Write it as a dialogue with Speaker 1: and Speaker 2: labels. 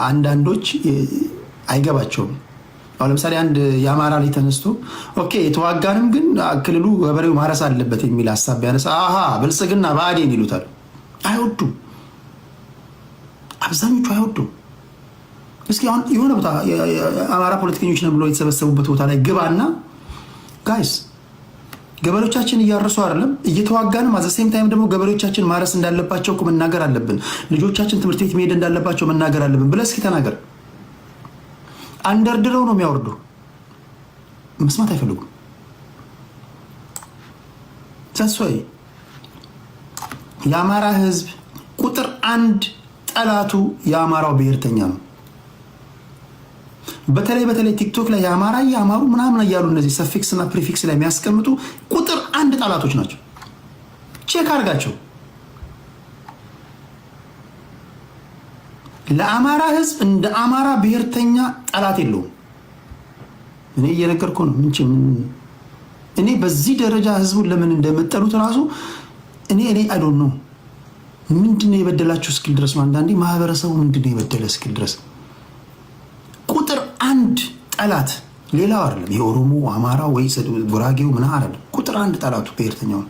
Speaker 1: አንዳንዶች አይገባቸውም። አሁን ለምሳሌ አንድ የአማራ ላይ ተነስቶ ኦኬ የተዋጋንም ግን ክልሉ ገበሬው ማረስ አለበት የሚል ሐሳብ ቢያነሳ አሃ ብልጽግና ብአዴን ይሉታል። አይወዱም፣ አብዛኞቹ አይወዱም። እስኪ አሁን የሆነ ቦታ አማራ ፖለቲከኞች ነው ብሎ የተሰበሰቡበት ቦታ ላይ ግባና ጋይስ ገበሬዎቻችን እያረሱ አይደለም እየተዋጋንም አዘሴም ታይም ደግሞ ገበሬዎቻችን ማረስ እንዳለባቸው እኮ መናገር አለብን። ልጆቻችን ትምህርት ቤት መሄድ እንዳለባቸው መናገር አለብን ብለህ እስኪ ተናገር። አንደርድረው ነው የሚያወርዱ። መስማት አይፈልጉም። ተስፋዬ የአማራ ህዝብ ቁጥር 1 ጠላቱ የአማራው ብሔርተኛ ነው። በተለይ ቲክቶክ ላይ የአማሩ ምናምን እያሉ እነዚህ ሰፊክስ እና ፕሪፊክስ ላይ የሚያስቀምጡ ቁጥር 1 ጠላቶች ናቸው። ቼክ አድርጋቸው። ለአማራ ህዝብ እንደ አማራ ብሔርተኛ ጠላት የለውም። እኔ እየነገርኩ ነው። እኔ በዚህ ደረጃ ህዝቡን ለምን እንደመጠሉት ራሱ እኔ አይ ዶንት ኖ። ምንድነው የበደላችሁ እስኪል ድረስ ነው። አንዳንዴ ማህበረሰቡ ምንድነው የበደለ እስኪል ድረስ ቁጥር 1 ጠላት ሌላው አይደለም። የኦሮሞ አማራ ወይ ጉራጌው ምናምን አይደለም። ቁጥር 1 ጠላቱ ብሔርተኛው